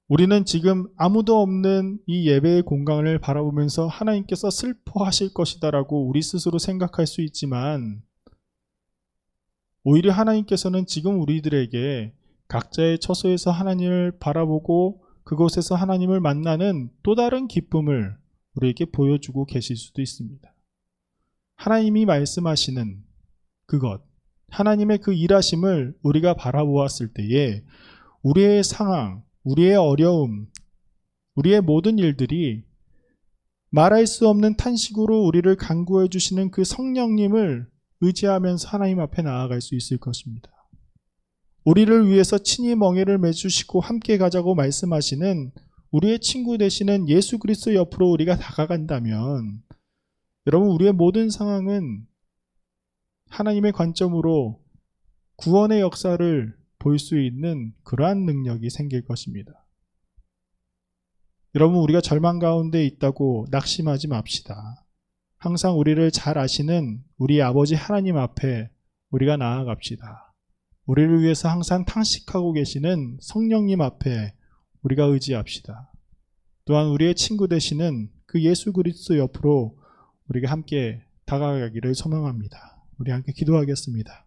우리는 지금 아무도 없는 이 예배의 공간을 바라보면서 하나님께서 슬퍼하실 것이다라고 우리 스스로 생각할 수 있지만, 오히려 하나님께서는 지금 우리들에게 각자의 처소에서 하나님을 바라보고 그곳에서 하나님을 만나는 또 다른 기쁨을 우리에게 보여주고 계실 수도 있습니다. 하나님이 말씀하시는 그것, 하나님의 그 일하심을 우리가 바라보았을 때에 우리의 상황, 우리의 어려움, 우리의 모든 일들이 말할 수 없는 탄식으로 우리를 간구해 주시는 그 성령님을 의지하면서 하나님 앞에 나아갈 수 있을 것입니다. 우리를 위해서 친히 멍에를 매주시고 함께 가자고 말씀하시는 우리의 친구 되시는 예수 그리스도 옆으로 우리가 다가간다면, 여러분, 우리의 모든 상황은 하나님의 관점으로 구원의 역사를 볼 수 있는 그러한 능력이 생길 것입니다. 여러분, 우리가 절망 가운데 있다고 낙심하지 맙시다. 항상 우리를 잘 아시는 우리 아버지 하나님 앞에 우리가 나아갑시다. 우리를 위해서 항상 탄식하고 계시는 성령님 앞에 우리가 의지합시다. 또한 우리의 친구 되시는 그 예수 그리스도 옆으로 우리가 함께 다가가기를 소망합니다. 우리 함께 기도하겠습니다.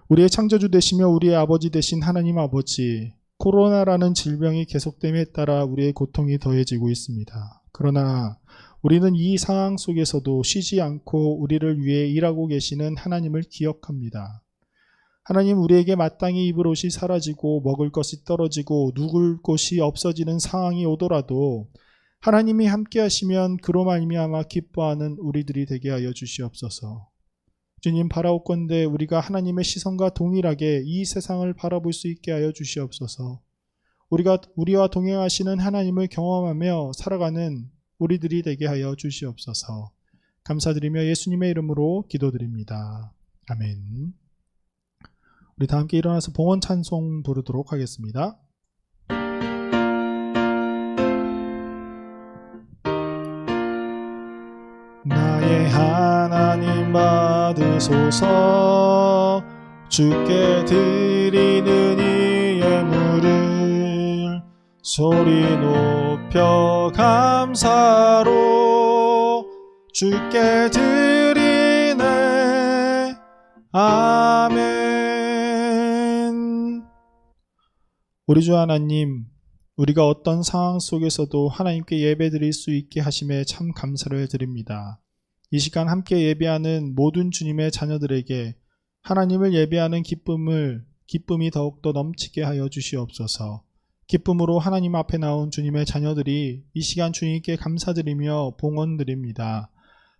우리의 창조주 되시며 우리의 아버지 되신 하나님 아버지, 코로나라는 질병이 계속됨에 따라 우리의 고통이 더해지고 있습니다. 그러나 우리는 이 상황 속에서도 쉬지 않고 우리를 위해 일하고 계시는 하나님을 기억합니다. 하나님, 우리에게 마땅히 입을 옷이 사라지고 먹을 것이 떨어지고 누굴 곳이 없어지는 상황이 오더라도 하나님이 함께 하시면 그로 말미암아 기뻐하는 우리들이 되게 하여 주시옵소서. 주님, 바라옵건대 우리가 하나님의 시선과 동일하게 이 세상을 바라볼 수 있게 하여 주시옵소서. 우리와 동행하시는 하나님을 경험하며 살아가는 우리들이 되게 하여 주시옵소서. 감사드리며 예수님의 이름으로 기도드립니다. 아멘. 우리 다 함께 일어나서 봉헌 찬송 부르도록 하겠습니다. 나의 하나님 받으소서. 주께 드리는 이 예물을 소리 높여 감사로 주께 드리네. 아멘. 우리 주 하나님, 우리가 어떤 상황 속에서도 하나님께 예배드릴 수 있게 하심에 참 감사를 드립니다. 이 시간 함께 예배하는 모든 주님의 자녀들에게 하나님을 예배하는 기쁨이 더욱더 넘치게 하여 주시옵소서. 기쁨으로 하나님 앞에 나온 주님의 자녀들이 이 시간 주님께 감사드리며 봉헌드립니다.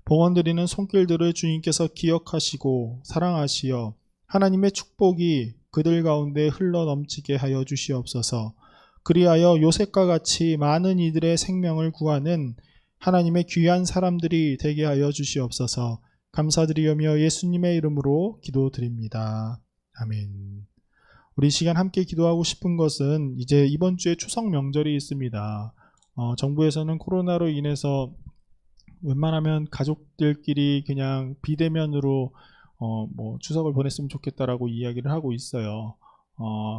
봉헌드리는 손길들을 주님께서 기억하시고 사랑하시어 하나님의 축복이 그들 가운데 흘러 넘치게 하여 주시옵소서. 그리하여 요셉과 같이 많은 이들의 생명을 구하는 하나님의 귀한 사람들이 되게 하여 주시옵소서. 감사드리며 예수님의 이름으로 기도드립니다. 아멘. 우리 시간 함께 기도하고 싶은 것은 이제 이번 주에 추석 명절이 있습니다. 정부에서는 코로나로 인해서 웬만하면 가족들끼리 그냥 비대면으로 추석을 보냈으면 좋겠다라고 이야기를 하고 있어요.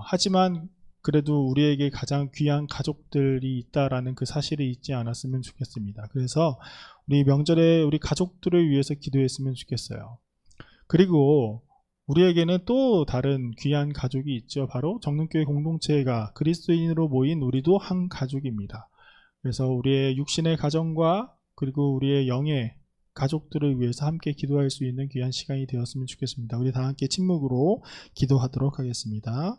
하지만 그래도 우리에게 가장 귀한 가족들이 있다라는 그 사실이 잊지 않았으면 좋겠습니다. 그래서 우리 명절에 우리 가족들을 위해서 기도했으면 좋겠어요. 그리고 우리에게는 또 다른 귀한 가족이 있죠. 바로 정릉교회 공동체가 그리스도인으로 모인 우리도 한 가족입니다. 그래서 우리의 육신의 가정과 그리고 우리의 영의 가족들을 위해서 함께 기도할 수 있는 귀한 시간이 되었으면 좋겠습니다. 우리 다 함께 침묵으로 기도하도록 하겠습니다.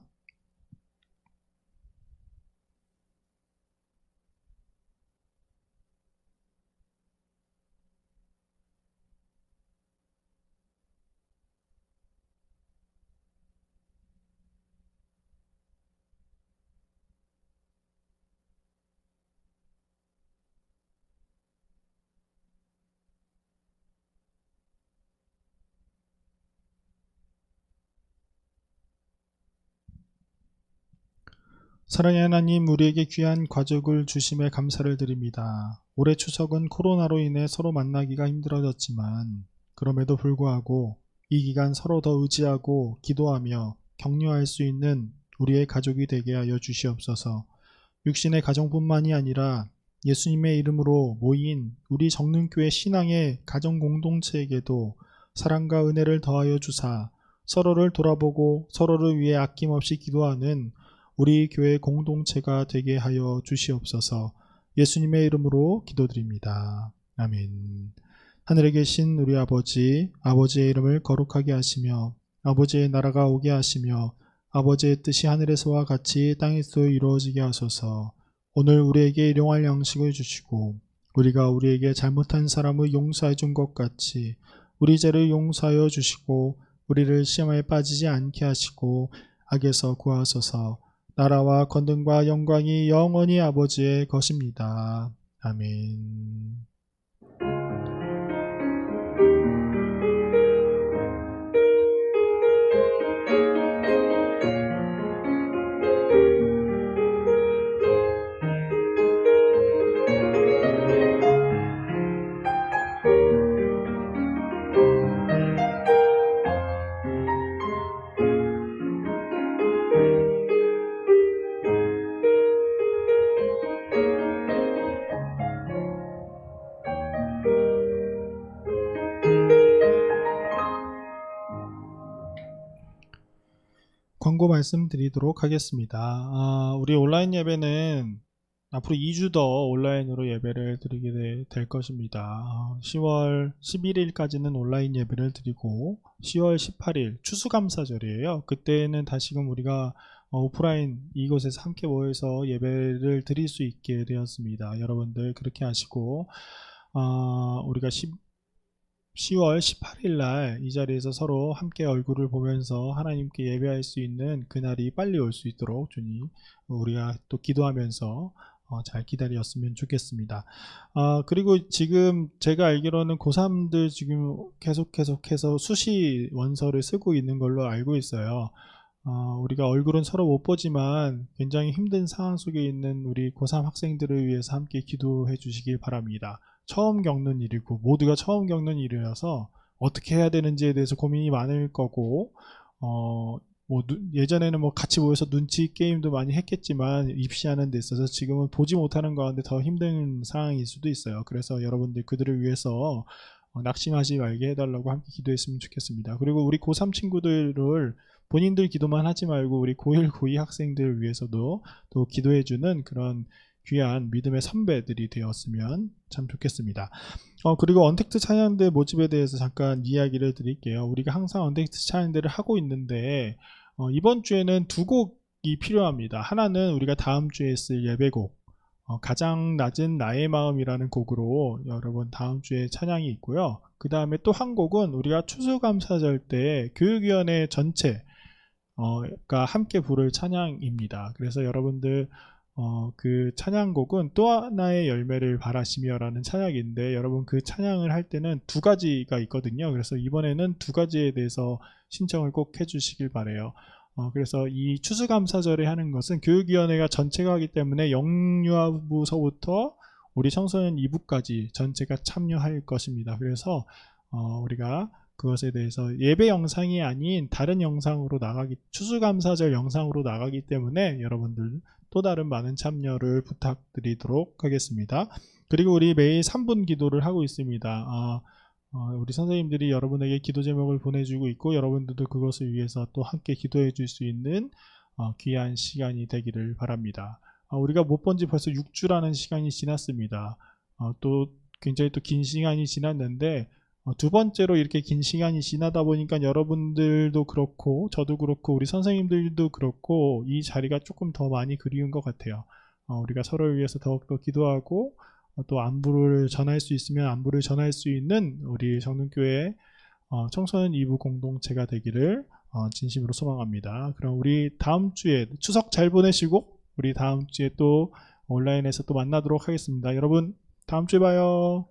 사랑의 하나님, 우리에게 귀한 가족을 주심에 감사를 드립니다. 올해 추석은 코로나로 인해 서로 만나기가 힘들어졌지만 그럼에도 불구하고 이 기간 서로 더 의지하고 기도하며 격려할 수 있는 우리의 가족이 되게 하여 주시옵소서. 육신의 가정뿐만이 아니라 예수님의 이름으로 모인 우리 정릉교회 신앙의 가정 공동체에게도 사랑과 은혜를 더하여 주사 서로를 돌아보고 서로를 위해 아낌없이 기도하는 우리 교회 공동체가 되게 하여 주시옵소서. 예수님의 이름으로 기도드립니다. 아멘. 하늘에 계신 우리 아버지, 아버지의 이름을 거룩하게 하시며 아버지의 나라가 오게 하시며 아버지의 뜻이 하늘에서와 같이 땅에서 이루어지게 하소서. 오늘 우리에게 일용할 양식을 주시고 우리가 우리에게 잘못한 사람을 용서해 준 것 같이 우리 죄를 용서하여 주시고 우리를 시험에 빠지지 않게 하시고 악에서 구하소서. 나라와 권능과 영광이 영원히 아버지의 것입니다. 아멘. 광고 말씀드리도록 하겠습니다. 우리 온라인 예배는 앞으로 2주 더 온라인으로 예배를 드리게 될 것입니다. 10월 11일까지는 온라인 예배를 드리고 10월 18일 추수감사절이에요. 그때는 다시금 우리가 오프라인 이곳에서 함께 모여서 예배를 드릴 수 있게 되었습니다. 여러분들 그렇게 하시고 우리가 10월 18일 날 이 자리에서 서로 함께 얼굴을 보면서 하나님께 예배할 수 있는 그날이 빨리 올 수 있도록 주님 우리가 또 기도하면서 잘 기다렸으면 좋겠습니다. 그리고 지금 제가 알기로는 고3들 지금 계속해서 수시 원서를 쓰고 있는 걸로 알고 있어요. 우리가 얼굴은 서로 못 보지만 굉장히 힘든 상황 속에 있는 우리 고3 학생들을 위해서 함께 기도해 주시길 바랍니다. 처음 겪는 일이고 모두가 처음 겪는 일이라서 어떻게 해야 되는지에 대해서 고민이 많을 거고 예전에는 같이 모여서 눈치 게임도 많이 했겠지만 입시하는 데 있어서 지금은 보지 못하는 가운데 더 힘든 상황일 수도 있어요. 그래서 여러분들 그들을 위해서 낙심하지 말게 해달라고 함께 기도했으면 좋겠습니다. 그리고 우리 고3 친구들을 본인들 기도만 하지 말고 우리 고1, 고2 학생들을 위해서도 또 기도해주는 그런 귀한 믿음의 선배들이 되었으면 참 좋겠습니다. 그리고 언택트 찬양대 모집에 대해서 잠깐 이야기를 드릴게요. 우리가 항상 언택트 찬양대를 하고 있는데 이번 주에는 두 곡이 필요합니다. 하나는 우리가 다음 주에 쓸 예배곡 가장 낮은 나의 마음이라는 곡으로 여러분 다음 주에 찬양이 있고요. 그 다음에 또 한 곡은 우리가 추수감사절 때 교육위원회 전체가 함께 부를 찬양입니다. 그래서 여러분들 그 찬양곡은 또 하나의 열매를 바라시며 라는 찬양인데 여러분 그 찬양을 할 때는 두 가지가 있거든요. 그래서 이번에는 두 가지에 대해서 신청을 꼭 해주시길 바래요. 그래서 이 추수감사절에 하는 것은 교육위원회가 전체가 하기 때문에 영유아부서부터 우리 청소년 2부까지 전체가 참여할 것입니다. 그래서 우리가 그것에 대해서 예배 영상이 아닌 다른 영상으로 추수감사절 영상으로 나가기 때문에 여러분들 또 다른 많은 참여를 부탁드리도록 하겠습니다. 그리고 우리 매일 3분 기도를 하고 있습니다. 우리 선생님들이 여러분에게 기도 제목을 보내주고 있고 여러분들도 그것을 위해서 또 함께 기도해 줄 수 있는 귀한 시간이 되기를 바랍니다. 우리가 못 본 지 벌써 6주라는 시간이 지났습니다. 또 굉장히 또 긴 시간이 지났는데 두 번째로 이렇게 긴 시간이 지나다 보니까 여러분들도 그렇고 저도 그렇고 우리 선생님들도 그렇고 이 자리가 조금 더 많이 그리운 것 같아요. 우리가 서로를 위해서 더욱더 기도하고 또 안부를 전할 수 있으면 안부를 전할 수 있는 우리 정릉교회 청소년 2부 공동체가 되기를 진심으로 소망합니다. 그럼 우리 다음 주에 추석 잘 보내시고 우리 다음 주에 또 온라인에서 또 만나도록 하겠습니다. 여러분 다음 주에 봐요.